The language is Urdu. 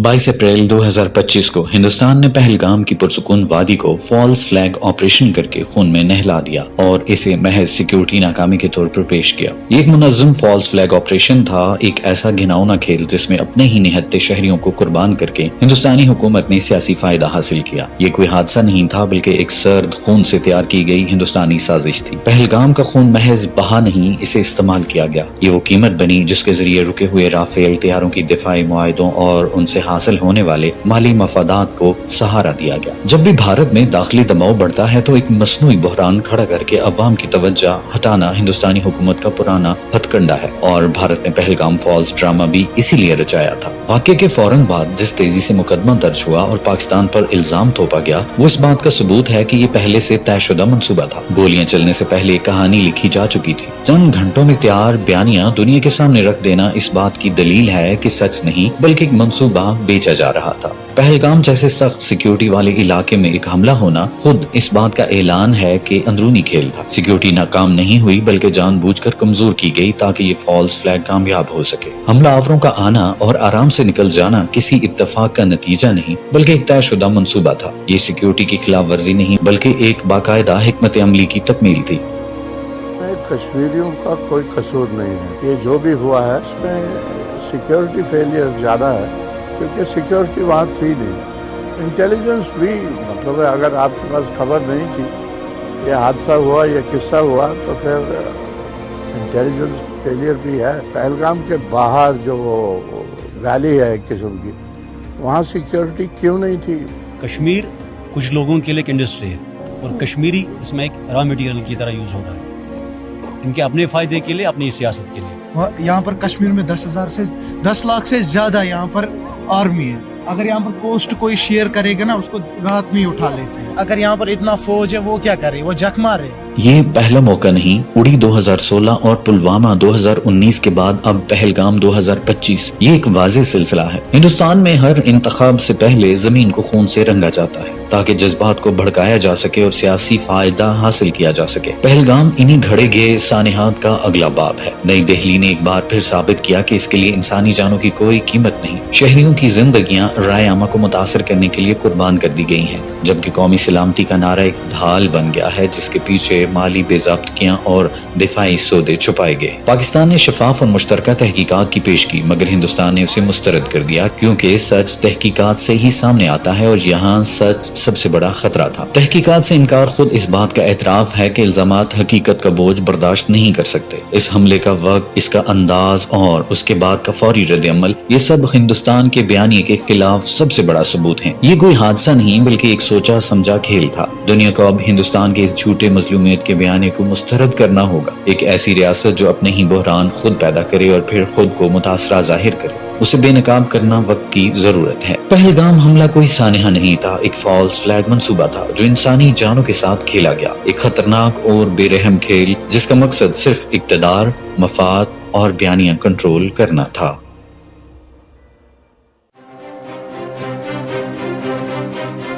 22 اپریل 2025 کو ہندوستان نے پہلگام کی پرسکون وادی کو فالس فلیگ آپریشن کر کے خون میں نہلا دیا اور اسے محض سیکیورٹی ناکامی کے طور پر پیش کیا۔ یہ ایک منظم فالس فلیگ آپریشن تھا، ایک ایسا گھناؤنا کھیل جس میں اپنے ہی نہتے شہریوں کو قربان کر کے ہندوستانی حکومت نے سیاسی فائدہ حاصل کیا۔ یہ کوئی حادثہ نہیں تھا بلکہ ایک سرد خون سے تیار کی گئی ہندوستانی سازش تھی۔ پہلگام کا خون محض بہا نہیں، اسے استعمال کیا گیا۔ یہ وہ قیمت بنی جس کے ذریعے رکے ہوئے رافیل طیاروں کی دفاعی معاہدوں اور ان سے حاصل ہونے والے مالی مفادات کو سہارا دیا گیا۔ جب بھی بھارت میں داخلی دباؤ بڑھتا ہے تو ایک مصنوعی بحران کھڑا کر کے عوام کی توجہ ہٹانا ہندوستانی حکومت کا پرانا ہتھ کنڈا ہے، اور بھارت نے پہلگام فالس ڈرامہ بھی اسی لیے رچایا تھا۔ واقعے کے فوراً بعد جس تیزی سے مقدمہ درج ہوا اور پاکستان پر الزام تھوپا گیا، وہ اس بات کا ثبوت ہے کہ یہ پہلے سے طے شدہ منصوبہ تھا۔ گولیاں چلنے سے پہلے ایک کہانی لکھی جا چکی تھی۔ چند گھنٹوں میں تیار بیانیاں دنیا کے سامنے رکھ دینا اس بات کی دلیل ہے کہ سچ نہیں بلکہ ایک منصوبہ بیچا جا رہا تھا۔ پہلگام جیسے سخت سیکیورٹی والے علاقے میں ایک حملہ ہونا خود اس بات کا اعلان ہے کہ اندرونی کھیل تھا۔ سیکیورٹی ناکام نہیں ہوئی بلکہ جان بوجھ کر کمزور کی گئی تاکہ یہ فالس فلیگ کامیاب ہو سکے۔ حملہ آوروں کا آنا اور آرام سے نکل جانا کسی اتفاق کا نتیجہ نہیں بلکہ ایک طے شدہ منصوبہ تھا۔ یہ سیکیورٹی کی خلاف ورزی نہیں بلکہ ایک باقاعدہ حکمت عملی کی تکمیل تھی۔ کشمیریوں کا کوئی قصور نہیں ہے، یہ جو بھی ہوا ہے اس میں سیکیورٹی فیلئر زیادہ ہے کیونکہ سیکیورٹی وہاں تھی نہیں۔ انٹیلیجنس بھی مطلب ہے، اگر آپ کے پاس خبر نہیں تھی یہ حادثہ ہوا یا قصہ ہوا تو پھر انٹیلیجنس فیلئر بھی ہے۔ پہلگام کے باہر جو ویلی ہے ایک قسم کی، وہاں سیکیورٹی کیوں نہیں تھی؟ کشمیر کچھ لوگوں کے لیے ایک انڈسٹری ہے اور کشمیری اس میں ایک را مٹیریل کی طرح یوز ہو رہا ہے، ان کے اپنے فائدے کے لیے، اپنی سیاست کے لیے۔ یہاں پر کشمیر میں 10 لاکھ سے زیادہ یہاں پر آرمی ہے۔ اگر یہاں پر پوسٹ کوئی شیئر کرے گا نا اس کو رات میں ہی اٹھا لیتے ہیں۔ اگر یہاں پر اتنا فوج ہے وہ کیا کر رہے ہیں؟ وہ جک مار رہے ہیں۔ یہ پہلا موقع نہیں، اڑی 2016 اور پلوامہ 2019 کے بعد اب پہلگام 2025، یہ ایک واضح سلسلہ ہے۔ ہندوستان میں ہر انتخاب سے پہلے زمین کو خون سے رنگا جاتا ہے تاکہ جذبات کو بھڑکایا جا سکے اور سیاسی فائدہ حاصل کیا جا سکے۔ پہلگام انہی گھڑے گئے سانحات کا اگلا باب ہے۔ نئی دہلی نے ایک بار پھر ثابت کیا کہ اس کے لیے انسانی جانوں کی کوئی قیمت نہیں۔ شہریوں کی زندگیاں رائے عامہ کو متاثر کرنے کے لیے قربان کر دی گئی ہیں، جبکہ قومی سلامتی کا نعرہ ایک ڈھال بن گیا ہے جس کے پیچھے مالی بے ضابطگیاں اور دفاعی سودے چھپائے گئے۔ پاکستان نے شفاف اور مشترکہ تحقیقات کی پیش کی مگر ہندوستان نے اسے مسترد کر دیا کیونکہ سچ تحقیقات سے ہی سامنے آتا ہے اور یہاں سچ سب سے بڑا خطرہ تھا۔ تحقیقات سے انکار خود اس بات کا اعتراف ہے کہ الزامات حقیقت کا بوجھ برداشت نہیں کر سکتے۔ اس حملے کا وقت، اس کا انداز اور اس کے بعد کا فوری رد عمل، یہ سب ہندوستان کے بیانیے کے خلاف سب سے بڑا ثبوت ہیں۔ یہ کوئی حادثہ نہیں بلکہ ایک سوچا سمجھا کھیل تھا۔ دنیا کو اب ہندوستان کے اس جھوٹے مظلومیت کے بیانیے کو مسترد کرنا ہوگا۔ ایک ایسی ریاست جو اپنے ہی بحران خود پیدا کرے اور پھر خود کو متاثرہ ظاہر کرے، اسے بے نقاب کرنا وقت کی ضرورت ہے۔ پہلگام حملہ کوئی سانحہ نہیں تھا، ایک فالس فلیگ منصوبہ تھا جو انسانی جانوں کے ساتھ کھیلا گیا، ایک خطرناک اور بے رحم کھیل جس کا مقصد صرف اقتدار، مفاد اور بیانیہ کنٹرول کرنا تھا۔